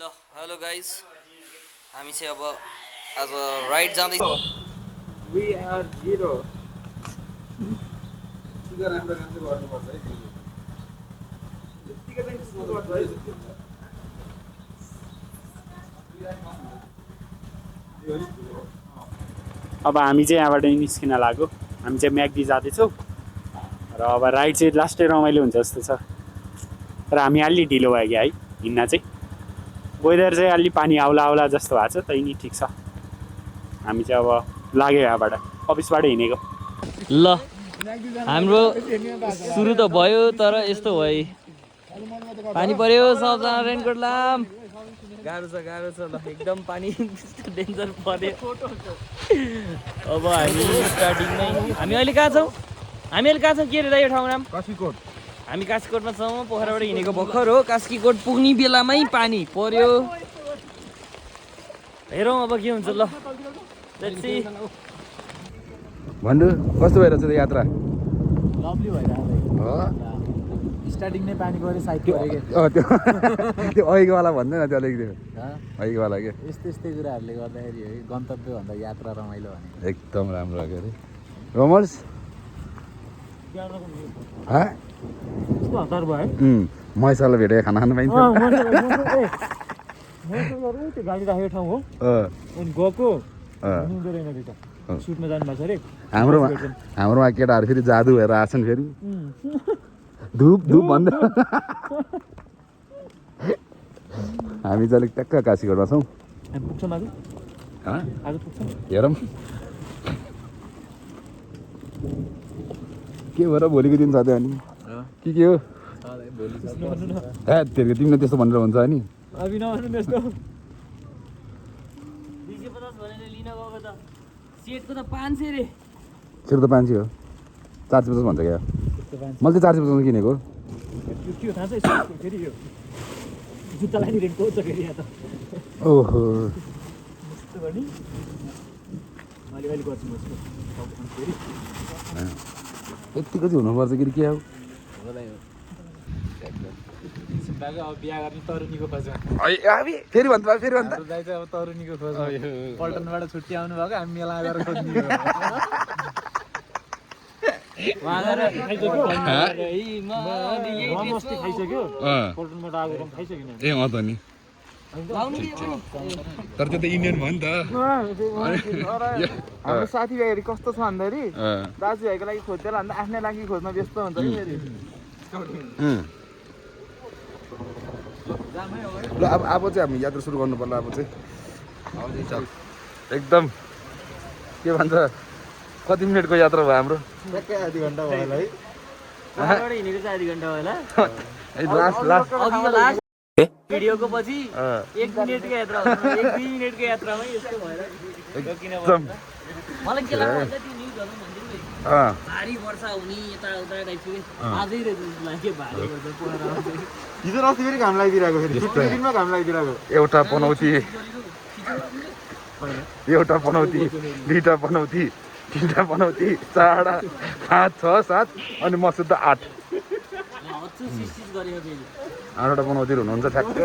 ल hello guys हामी चाहिँ अब आज राइड जाँदैछौँ। We are zero. सुगर राम्रो काम चाहिँ गर्नुपर्छ है तिमीले। यतिकै चाहिँ सुगर गर्छ है। अब हामी चाहिँ यहाँबाट निस्किन लाग्यो। हामी चाहिँ म्याग्दी जाँदैछौँ र अब राइड चाहिँ लास्टै रमाइलो हुन्छ जस्तो छ। तर हामी अलि ढिलो भयो क्या है हिँड्न चाहिँ। वेदर चाहिँ अलि पानी आउला आउला जस्तो भएको छ, तै नि ठिक छ। हामी चाहिँ अब लाग्यो यहाँबाट, अफिसबाट हिँडेको। ल हाम्रो सुरु त भयो तर यस्तो भयो, पानी पर्यो, सबजना रेनकोट लाम। गाह्रो छ ल, एकदम पानी डेन्जर पर्यो। अब हामी स्टार्टिङमै हामी अहिले कहाँ छौँ के अरे यो ठाउँ नाम? काशीकोट। हामी काशीकोटमा छौँ। पोखराबाट हिँडेको भर्खर हो। काशीकोट पुग्ने बेलामै पानी पर्यो। हेरौँ अब के हुन्छ। ल लेट्स सी। भन्नु कस्तो भइरहेछ त यात्रा? लभली भइरहेको स्टार्टिङ नै पानी पऱ्यो, साइड पऱ्यो त्यो त्यो अहिलेवाला भन्दैन त्यो अलिकति अहिलेवाला के यस्तै कुराहरूले गर्दाखेरि है गन्तव्यभन्दा यात्रा रमाइलो भने एकदम राम्रो लाग्यो अरे रोमल्स। हतार भयो मैसालाई भेटेर खाना खानु पाइन्छ। त्यो गाडी राखेको ठाउँ हो अनि गएको हुँदो रहेन त्यो त सुटमा जानु भएको छ अरे। हाम्रोमा केटाहरू फेरि जादु भएर आछन् फेरि धुप भन्दै। हामी चाहिँ अलिक टक्क काशीकोटमा छौँ। पुग्छौँ आज पुग्छौँ। हेरौँ के भएर भोलिको दिन छ त्यो अनि के हो तेरो तिमीले त्यस्तो भनेर हुन्छ नि। सेटको त 500 रे। सेट त 500 हो, 450 भन्छ क्या। मैले चाहिँ 450 किनेको। के थाहा छ फेरि यो जुत्ता लागि रेन्टको छ फेरि यहाँ त। ओहो यस्तो गर्ने अलिअलि गर्छु म फेरि यतिको चाहिँ हुनुपर्छ कि के हो? अब बिहा गर्ने तरुनीको खोजमा फेरि भन्छ फेरि भन्छ दाइ चाहिँ अब तरुनीको खोजमा पल्टनबाट छुट्टी आउनु भएको, हामी मेला गएर खोज्ने खाइसक्यो पल्टनबाट आएको खाइसक्यो ए अँ त नि। तर त्यो त इन्डियन भयो नि त। हाम्रो साथीभाइहरू कस्तो छ भन्दाखेरि दाजुभाइको लागि खोज्दै भन्दा आफ्नै लागि खोज्न व्यस्त हुन्छ कि फेरि। ल अब चाहिँ हामी यात्रा सुरु गर्नु पर्ला। अब चाहिँ एकदम के भन्छ कति मिनटको यात्रा भयो हाम्रो? आधी घन्टा भयो होला है। हिँडेको चाहिँ आधी घन्टा होला। लास्ट भिडियोको पछि 1 मिनेटको यात्रा हो, 1-2 मिनेटको यात्रामै यस्तो भएर एकदम मलाई के लाग्छ भन्दा त्यो न्युजहरु भन्दिनु नि भारी वर्षा हुने यता उता टाइपको आजै रहेछ लाग्यो भारी वर्षा पोखरा आउँछ। हिजो अस्ति फेरि घाम लागिदिरहेको, फेरि दिनमा घाम लागिदिरहेको। एउटा पनौती, एउटा पनौती, दुईटा पनौती, तिनवटा पनौती, 4, 5, 6, 7 अनि म सुत्दा 8। आठवटा पनौती हुनुहुन्छ ठ्याक्क।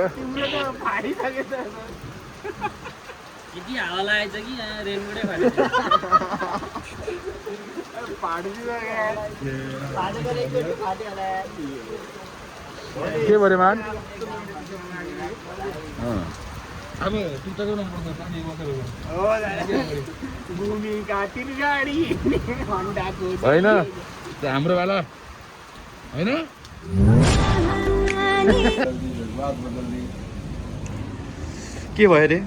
यति हावा लागेछ कि यहाँ रेनकोटै फाल्यो। के भयो मान? होइन हाम्रोवाला होइन के भयो अरे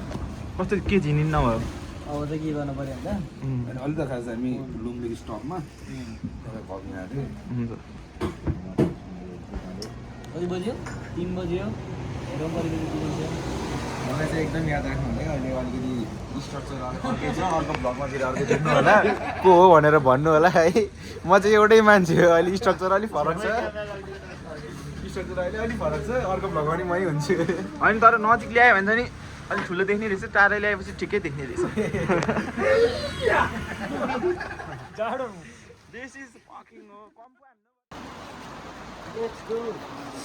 कस्तो के झिनिन नभयो? अब चाहिँ के गर्नु पर्यो भन्दा अलि त खास हामी लुम्बिनी स्टपमा कति बज्यो? 3 बज्यो। हेरौँ परिवेश मलाई चाहिँ एकदम याद राख्नु होला। अहिले अलिकति स्ट्रक्चर अर्कै छ, अर्को भ्लगमा फेरि अर्को देख्नु होला को हो भनेर भन्नु होला है। म चाहिँ एउटै मान्छे हो, अहिले स्ट्रक्चर अलिक फरक छ। स्ट्रक्चर अहिले अलिक फरक छ, अर्को भ्लगमा नि मै हुन्छु। होइन तर नजिक ल्यायो भने चाहिँ अलिक ठुलो देख्ने रहेछ, टाढै ल्याएपछि ठिकै देख्ने रहेछ।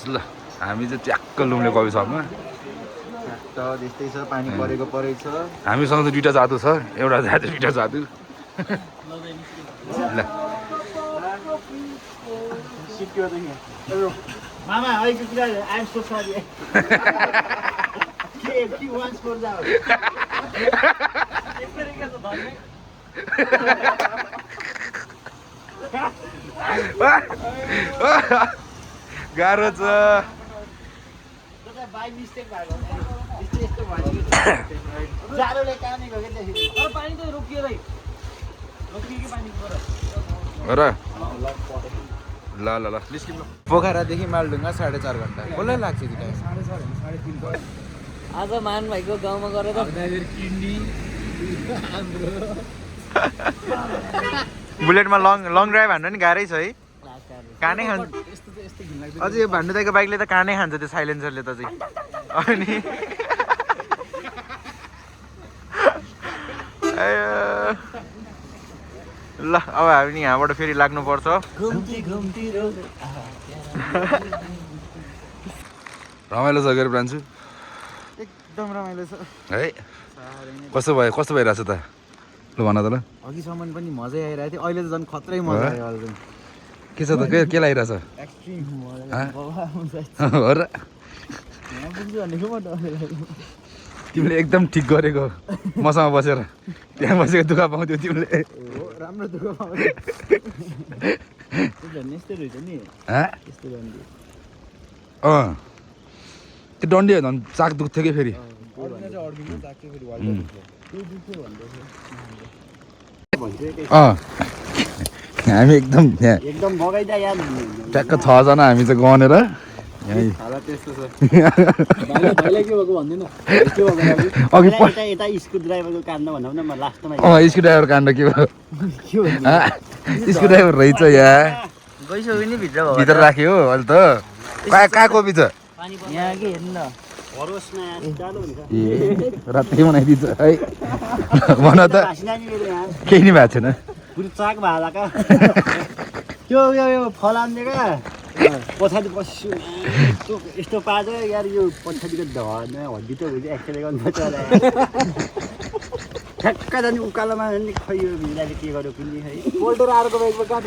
ल हामी चाहिँ ट्याक्क लुम्ले कफी सपमा त त्यस्तै छ पानी परेको परै छ हामीसँग त दुईटा जादु छ एउटा जादु दुईटा जादु ल सिक्यो त यहाँ मामा अहिलेको कुरा आई एम सो सरी के वान्स फर जाऊ गाह्रो छ बाई मिस्टेक भएको यस्तो भनेको जाडोले कामै गयो क्या त्यसरी पानी त रोकियो भाइ रोकियो कि पानी पर र ल ल ल निस्किम ल पोखरादेखि मालडुङ्गा 4.5 घन्टा कसलाई लाग्छ कि टाइम आज मान भाइको गाउँमा गएर बुलेटमा लङ ड्राइभ हान्नु नि गाह्रै छ है कानै खान्छ अझै यो भान्डु दाइको बाइकले त कानै खान्छ त्यो साइलेन्सरले त चाहिँ अनि ल अब हामी नि यहाँबाट फेरि लाग्नुपर्छ रमाइलो छ गएर प्रान्सु एकदम रमाइलो छ है कस्तो भइरहेछ त ल भन त ल अघिसम्म पनि मजै आइरहेको थियो अहिले त झन् खत्रै मजा आयो अहिले के छ त के लागिरहेछ एक्सट्रिम हो र तिमीले एकदम ठिक गरेको मसँग बसेर त्यहाँ बसेको दुःख पाउँथ्यौ तिमीले राम्रो दुःख पाउँछ त्यो डन्डी हो झन् चाक दुख्थ्यो कि फेरि हामी एकदम यहाँ एकदम बगाइदा याद ट्याक्क 6 जना हामी चाहिँ गनेर यहीँ अघि यता स्क्रु ड्राइभरको काट्न भन्दा पनि म लास्टमा स्क्रु ड्राइभर काण्ड के भयो स्क्रु ड्राइभर रहेछ यहाँ गइसक्यो नि भित्र भित्र राख्यो अहिले त कहाँ कोपी छ यहाँ के हेर्नु न भरोसमा जाडो हुन्छ ए रातै बनाइदिन्छ है भन त केही नि भएको छैन पुरै चाक भाला का त्यो यो फलाउने क्या पछाडि बस्छु यस्तो पाँच यार यो पछाडिको धर्न हड्डी त हुन्छ एक्सरे गर्नुपर्छ ठ्याक्क जाने उकालोमा खै यो भिडाले के गर्यो कुन्नी है पोल्टर अर्को बाइकमा कहाँ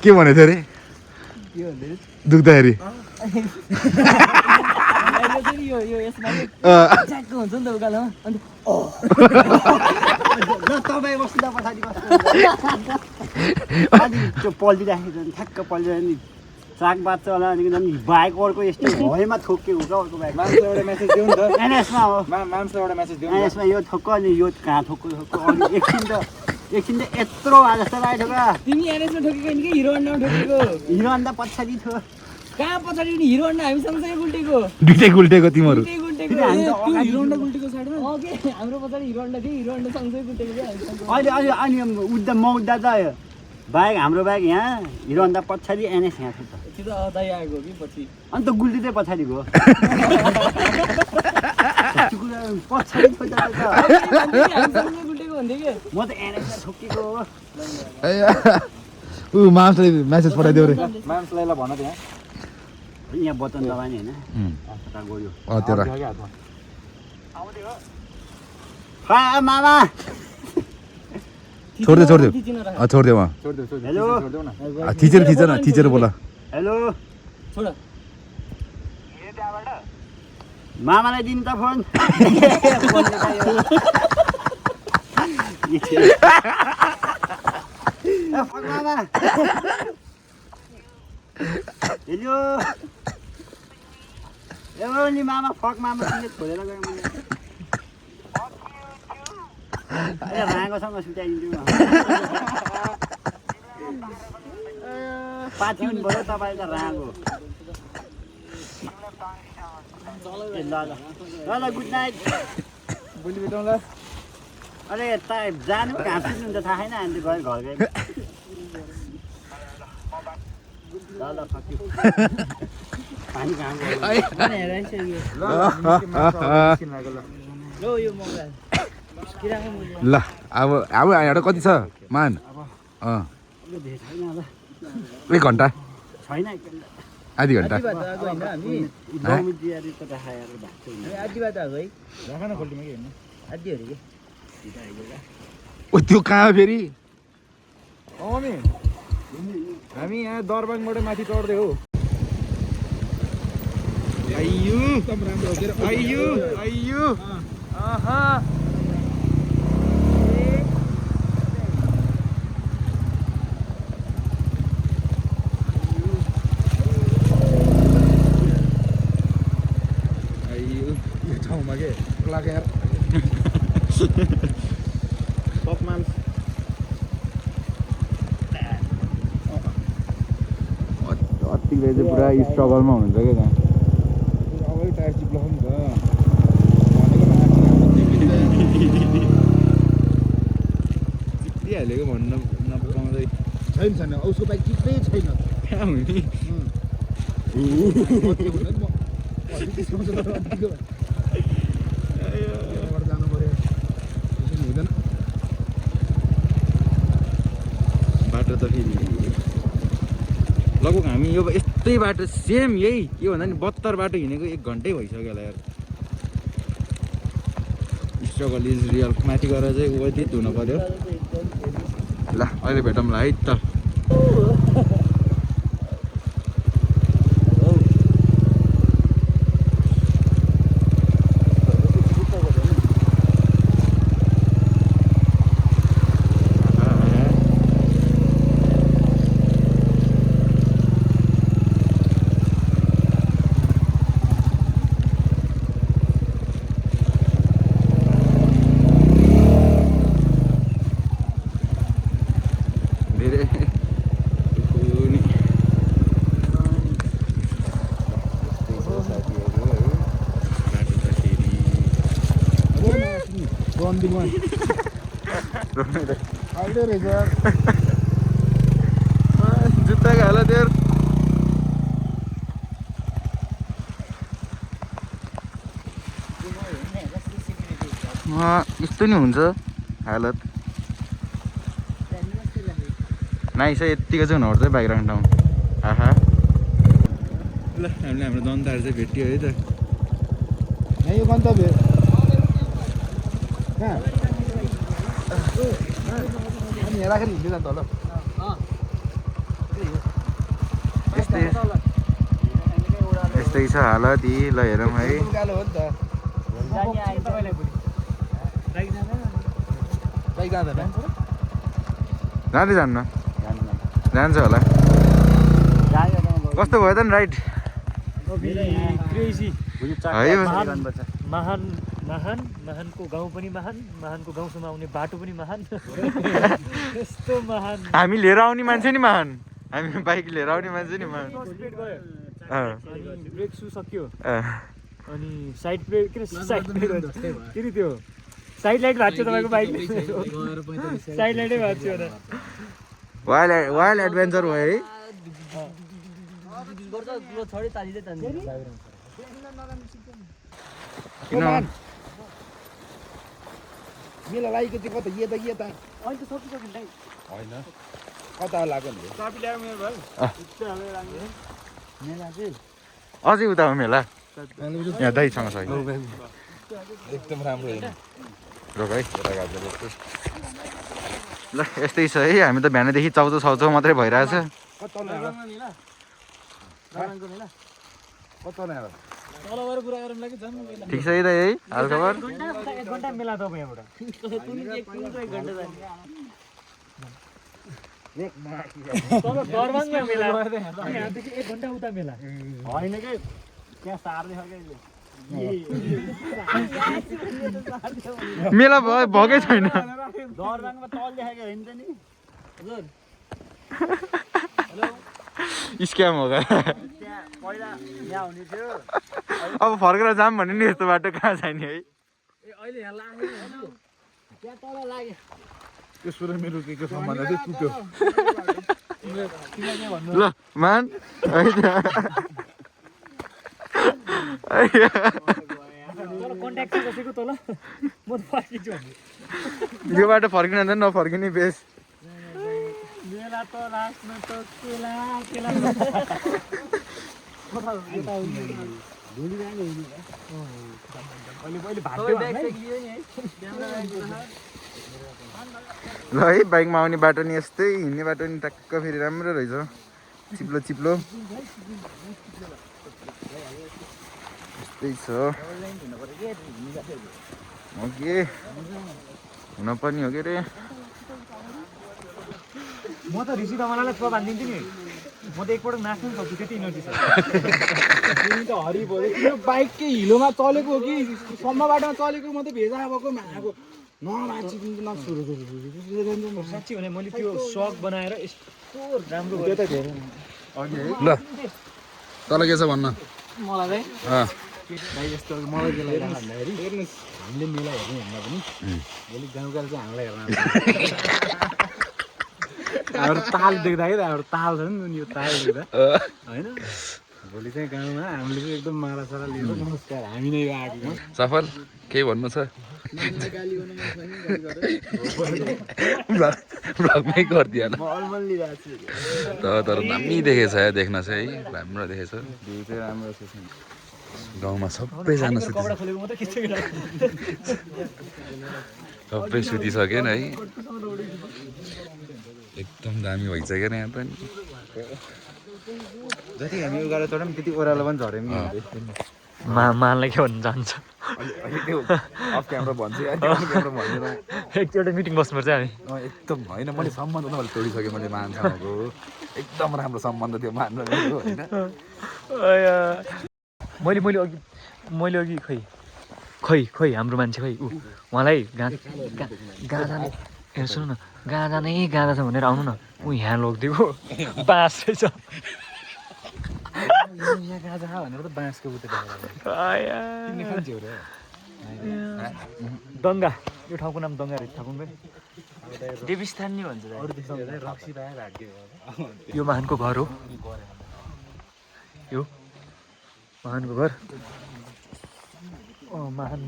के भनेको थियो अरे दुख्दाखेरि हुन्छ नि त उकालोमा अन्त तपाईँ बस्नु त पछाडि बस्नु अलि त्यो पल्टिराखेको झन् ठ्याक्क पल्टिरह्यो नि चाक बाँच्छ होला अनि झन् बाइक अर्को यस्तो भएमा ठोकिएको हुन्छ अर्को बाइक मान्छे एउटा मेसेज दिउँ नि त एनएसमा हो मान्छे एउटा मेसेज दिउँ एनएसमा यो ठोक्क अनि यो कहाँ ठोक्को अनि एकछिन त यत्रो भए जस्तो लाग्यो क्या तिमी एनएसमा ठोकेको नि कि हिरो हन्डामा ठोकेको हिरो अन्त पछाडि थियो कहाँ पछाडि नि हिरो हन्डा हामी सँगसँगै गुल्टेको दुइटै गुल्टेको तिमीहरू हिरो हन्डा गुल्टेको साइडमा ओके हाम्रो पछाडि हिरो हन्डा थियो हिरो हन्डा सँगसँगै गुल्टेको क्या अहिले अहिले अनि उद्धा मौद्दा त बाइक हाम्रो बाइक यहाँ हिरो अन्त पछाडि एनएस यहाँ थियो त त्यो त अदाइ आएको कि पछि अन्त गुल्टी चाहिँ पछाडि गयो पछाडि गुल्टेको भन्थ्यो कि म त एनएसमा ठोकेको हो ऊ मान्छेले मेसेज पठाइदियो रे मान्छेलाई ल भन त यहाँ बटन दबाउने होइन गयो त्यो राख मामा छोडिदियो छोडिदियो उहाँ हेलो थिचेर बोला हेलो छोड मामालाई दिनु त फोन मामा हेलो हेलो नि मामा फक मामा छोडेर गयो मैले राँगोसँग सुताइदिन्छु पाथी हुनु पऱ्यो तपाईँ त राँगो ल गुड नाइट भोलि भेटौँ ल अरे यता जानु घाँस सुत्नु त थाहा छैन अनि गयो घर गयो ल सक्यो पानी कहाँ लो यो मोबाइल ल अब यहाँ कति छ मान 1 घन्टा छैन आधी घन्टा आधी बाटो आएको होइन हामी आधी बाटो आएको है आधी हो अरे के ओ त्यो कहाँ फेरि नि हामी यहाँ दरबाङबाट माथि चढ्दै हो आइयो आइयो आइयो यो ठाउँमा के लाग्यो यार टपमान अतिले चाहिँ पुरा स्ट्रगलमा हुनुहुन्छ क्या त्यहाँ अगाडि टायर चिप्लो नि त चिप्लिहालेको भन्न नपाउँदै छैन उसको बाइक चिप्लै छैन कहाँ हुने जानु पर्यो हुँदैन बाटो त फेरि लगभग हामी यो यस्तै बाटो सेम यही के भन्दा नि 72 बाटो हिँडेको 1 घन्टै भइसक्यो होला यार स्ट्रगल इज रियल माथि गएर चाहिँ व्यतीत हुनु पर्यो ल अहिले भेटौँला है त जुत्ताको हालत यार यस्तो नि हुन्छ हालत नाइस यत्तिको चाहिँ हुनुपर्छ बाइक राख्ने ठाउँ आहा ल हामीले हाम्रो जनताहरू चाहिँ भेट्यो है त यहाँ यो गन्तव्य कहाँ अनि यहाँ राखेर हिँड्दै जान्छ होला यस्तै छ हालत यी ल हेरौँ है उकालो हो नि त बाइक जाँदैन जाँदै जान्न जान्छ होला कस्तो भयो त नि राइड है महानको गाउँ पनि महानको गाउँसम्म आउने बाटो पनि महान यस्तो महान हामी लिएर आउने मान्छे नि महान हामी बाइक लिएर आउने मान्छे नि महान ब्रेक सु सक्यो अनि साइड ब्रेक के साइड ब्रेक के रे त्यो साइड लाइट भएको छ तपाईँको बाइकले साइड लाइटै भएको थियो र वाइल्ड एडभेन्चर भयो है किन मेला लागेको चाहिँ कता यता होइन कता लाग्यो नि अझै उता हो मेला यहाँ दाइसँग छ एकदम राम्रो हेर्नु रोक है ल यस्तै छ है हामी त बिहानदेखि चाउचाउ मात्रै भइरहेछ ठिक छ है त है हालखबर एक घन्टा मेला तपाईँ यहाँबाट दरबाङमा मेला यहाँदेखि 1 घन्टा उता मेला होइन कि त्यहाँ सार्दै मेला भएकै छैन दरबाङमा तल देखाएको होइन नि हजुर स्क्याम हो त्यहाँ पहिला यहाँ हुने थियो अब फर्केर जाम भने नि यस्तो बाटो कहाँ छैन है अहिले यहाँ लाग्यो त्यहाँ तल लाग्यो त्यसो मेरो के सम्बन्ध चाहिँ टुट्यो ल मान कन्ट्याक्ट बसेको तल म फर्किन्छु यो बाटो फर्किन त नफर्किने बेस मेला त लास्टमा त केला ल है बाइकमा आउने बाटो नि यस्तै हिँड्ने बाटो नि टक्क फेरि राम्रो रहेछ चिप्लो चिप्लो यस्तै छ हो के हुन पनि हो के रे म त ऋषि तमलालाई छुवा बाँधिदिन्छु नि म त एकपल्ट नाच्नु पनि सक्छु त्यति इनर्जी छ त हरि बोल्यो त्यो बाइक के हिलोमा चलेको हो कि सम्म बाटोमा चलेको म त भेजा भएको माको नमाचिदिन्छु नसुरु साँच्ची भने मैले त्यो सक बनाएर यस्तो राम्रो त्यो त धेरै ल तल के छ भन्न मलाई अँ भाइ यस्तो मलाई के लाग्यो भन्दाखेरि हामीले मेला हेर्ने भन्दा पनि भोलि गाउँका चाहिँ हामीलाई हेर्न हाम्रो ताल देख्दाखेरि हाम्रो ताल छ नि यो ताल देख्दा होइन भोलि चाहिँ गाउँमा हामीले चाहिँ एकदम मालासाला लिएर नमस्कार हामी नै आएको सफल केही भन्नु छ भ्लगमै गरिदिएन तर दामी देखेछ है देख्न चाहिँ है राम्रो देखेछ भ्यू चाहिँ राम्रो छ गाउँमा सबैजना सबै सुतिसकेन है एकदम दामी भइसक्यो नि यहाँ त नि जति हामी यो गरेर चढ्यौँ त्यति ओह्रालो पनि झऱ्यौँ नि मानलाई के भन्नु चाहन्छ अफ क्यामेरा भन्छु एकचोटि मिटिङ बस्नुपर्छ हामी एकदम होइन मैले सम्बन्ध मैले तोडिसकेँ मैले मान्छेको एकदम राम्रो सम्बन्ध थियो मान र मेरो होइन मैले अघि खै हाम्रो मान्छे खै उहाँलाई गाँजा हेर सुन्नु न गाँजा छ भनेर आउनु न ऊ यहाँ लगिदिएको बाँस रहेछ यहाँ गाजा भनेर त बाँसको बुट्टे दङ्गा यो ठाउँको नाम दङ्गा रहेछ थाहा पाउनु देवीस्थान नि भन्छ रक्सी पाएर भाग्यो यो महानको घर हो यो महानको घर महान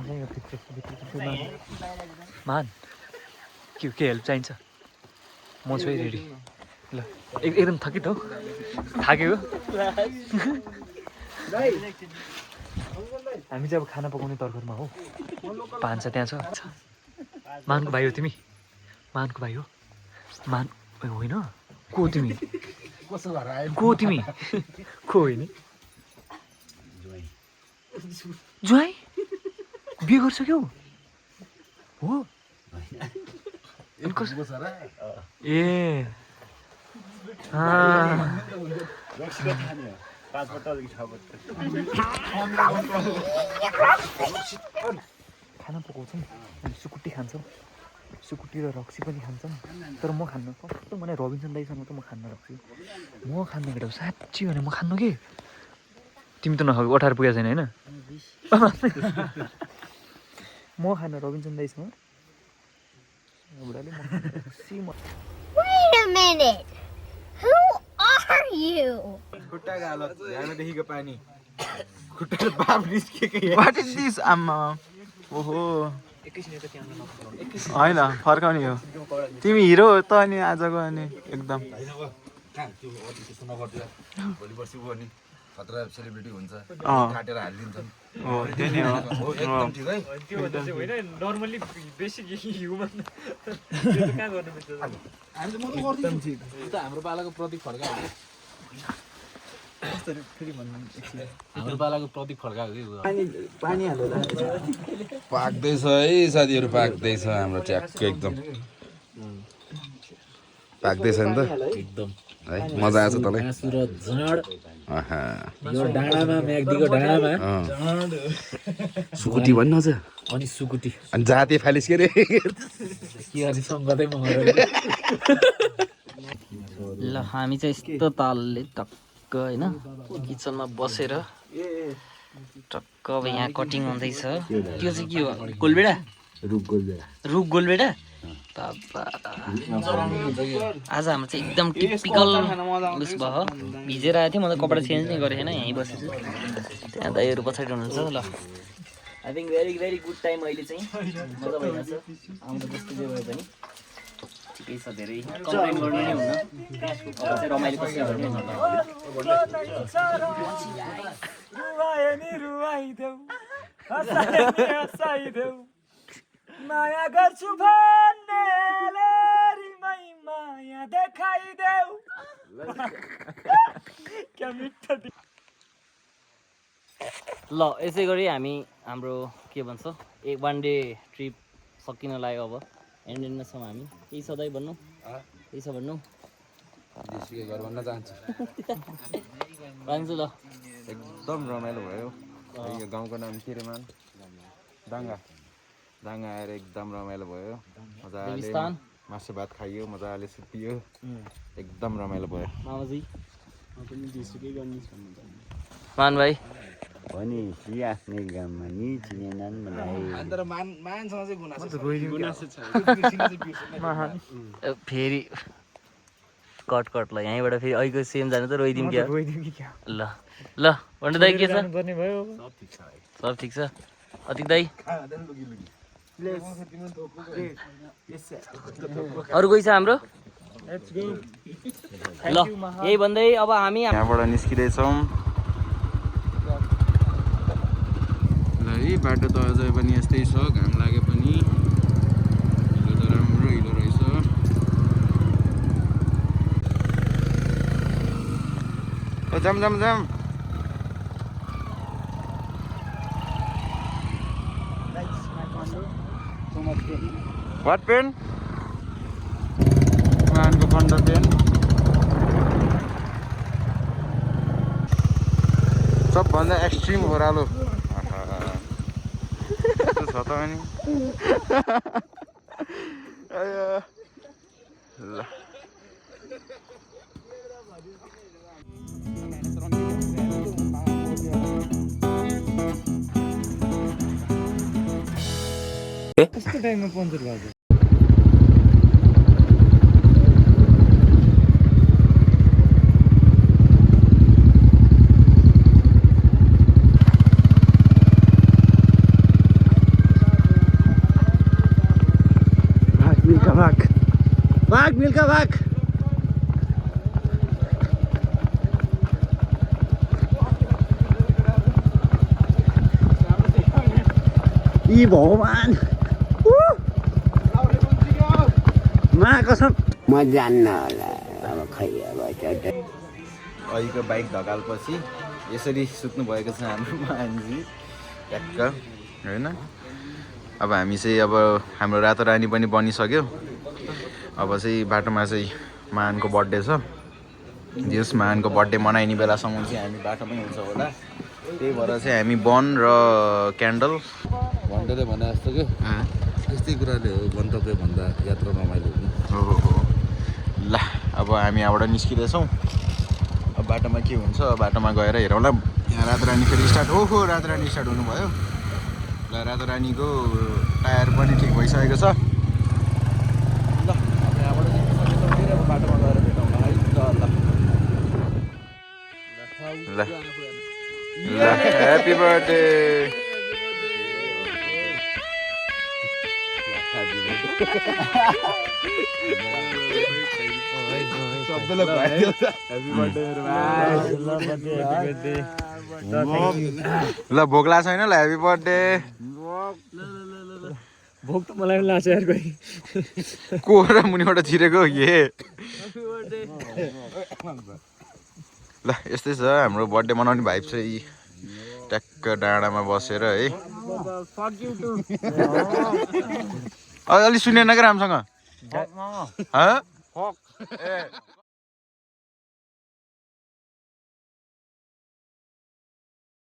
महान के हेल्प चाहिन्छ म छु है रेडी ल एकदम थकित हो थाक्यो हामी चाहिँ अब खाना पकाउने तर्खरमा हो भान्सा त्यहाँ छ महानको भाइ हो तिमी महानको भाइ हो महान होइन को तिमी को तिमी को होइन ज्वाइँ बिहे गरिसक्यौ हो ए खाना पकाउँछौँ अनि सुकुटी खान्छौँ सुकुटी र रक्सी पनि खान्छौँ तर म खान्न कस्तो भने रबिन्सन दाइसँग त म खान्न रक्सी म खान्न केटा साँच्ची भने म खान्न के तिमी त नखाएको 18 पुगेको छैन होइन म खान्न Robinson दाइसँग Wait a minute. Who are you? खुट्टा गालो झाडादेखिको पानी खुट्टा बाप निस्केको वाट इज दिस आम्मा ओहो होइन फर्काउने हो तिमी हिरो हो त अनि आजको अनि एकदम भोलि पर्सि उ अनि खतरा सेलिब्रिटी हुन्छ काटेर हालिदिन्छन् हो त्यही नै हो एकदम ठिक है होइन नर्मली बेसिक ह्युमन कहाँ गर्नु मिल्छ हाम्रो पालाको प्रतीक फर्का हाम्रो पालाको प्रतीक फर्काएको पानी हालेर पाक्दैछ है साथीहरू पाक्दैछ हाम्रो ट्याक्क एकदम पाक्दैछ नि त एकदम है मजा आएछ तँलाई यो डाँडामा म्याग्दीको डाँडामा सुकुटी भन्नु अझ अनि सुकुटी अनि जाते फालिस के रे के अनि सङ्गतै ल हामी चाहिँ यस्तो तालले टक्क होइन किचनमा बसेर टक्क अब यहाँ कटिङ हुँदैछ त्यो चाहिँ के हो गोलबेडा रुख गोलबेडा आज हाम्रो चाहिँ एकदम टिपिकल उस भयो भिजेर आएको थियो म त कपडा चेन्ज नै गरेको छैन यहीँ बसेछु त्यहाँ दाइहरू पछाडि हुनुहुन्छ ल I think very very good time अहिले चाहिँ मजा भइरहेछ आउँदा जस्तो जे भए पनि ठिकै छ धेरै कम्प्लेन गर्नु नै हुन्न अब चाहिँ रमाइलो कसरी गर्ने माया गर्छु भन्नेले माया देखाइदेऊ क्या मिठो ल यसै गरी हामी हाम्रो के भन्छ वान डे ट्रिप सकिन लाग्यो अब एन्डेनमा छौँ हामी केही सधैँ भन्नु केही छ भन्नु भन्न चाहन्छु भन्छु ल एकदम रमाइलो भयो यो गाउँको नाम के रे मान दाङ्गा दाङ्गा आएर एकदम रमाइलो भयो मजाले देवीस्थान मासु भात खाइयो मजाले सुतियो एकदम रमाइलो भयो मामाजी मान भाइ भनेपछि आफ्नै गाउँमा नि चिनेनन् मलाई फेरि कट ल यहीँबाट फेरि अहिलेको सेम जानु त रोइदिउँ क्या ल ल भन्नु दाइ के छ सब ठिक छ अतिक दाइ अरू कोही छ हाम्रो ल यही भन्दै अब हामी यहाँबाट निस्किँदैछौँ ल है बाटो त अझै पनि यस्तै छ घाम लागे पनि हिलो त राम्रो हिलो रहेछ जाम जाम जाम वाट पेन मानको फन्ड पेन सबभन्दा एक्सट्रिम ओह्रालो छ त अनि ल कस्तो टाइममा पञ्चर भएको भाग मिल्का भाग यी भगवान् मा कसम म जान्न होला अब खै अब अहिलेको बाइक धकालपछि यसरी सुत्नु भएको छ हाम्रो मान्छे ट्याक्क होइन अब हामी चाहिँ अब हाम्रो रातो रानी पनि बनिसक्यो अब चाहिँ बाटोमा चाहिँ महानको बर्थडे छ जस महानको बर्थडे मनाइने बेलासम्म चाहिँ हामी बाटोमै हुन्छ होला त्यही भएर चाहिँ हामी बन र क्यान्डल भन्टले भने जस्तो कि यस्तै कुराले हो गन्तव्य भन्दा यात्रा रमाइलो हुने हो ल अब हामी यहाँबाट निस्किँदैछौँ अब बाटोमा के हुन्छ बाटोमा गएर हेरौँ ल यहाँ रातो रानी फेरि स्टार्ट ओहो रातो रानी स्टार्ट हुनुभयो ल रातो रानीको टायर पनि ठिक भइसकेको छ ल अब यहाँबाट फेरि अब बाटोमा गएर भेटौँ है ल ह्याप्पी बर्थडे ल भोक लाग्छ छैन ल ह्याप्पी बर्थडे भोक त मलाई पनि लाग्छ यार कोही को र मुनिबाट छिरेको ए ल यस्तै छ हाम्रो बर्थडे मनाउने भाइब चाहिँ ट्याक्क डाँडामा बसेर है अलि सुनेन क्या राम्रोसँग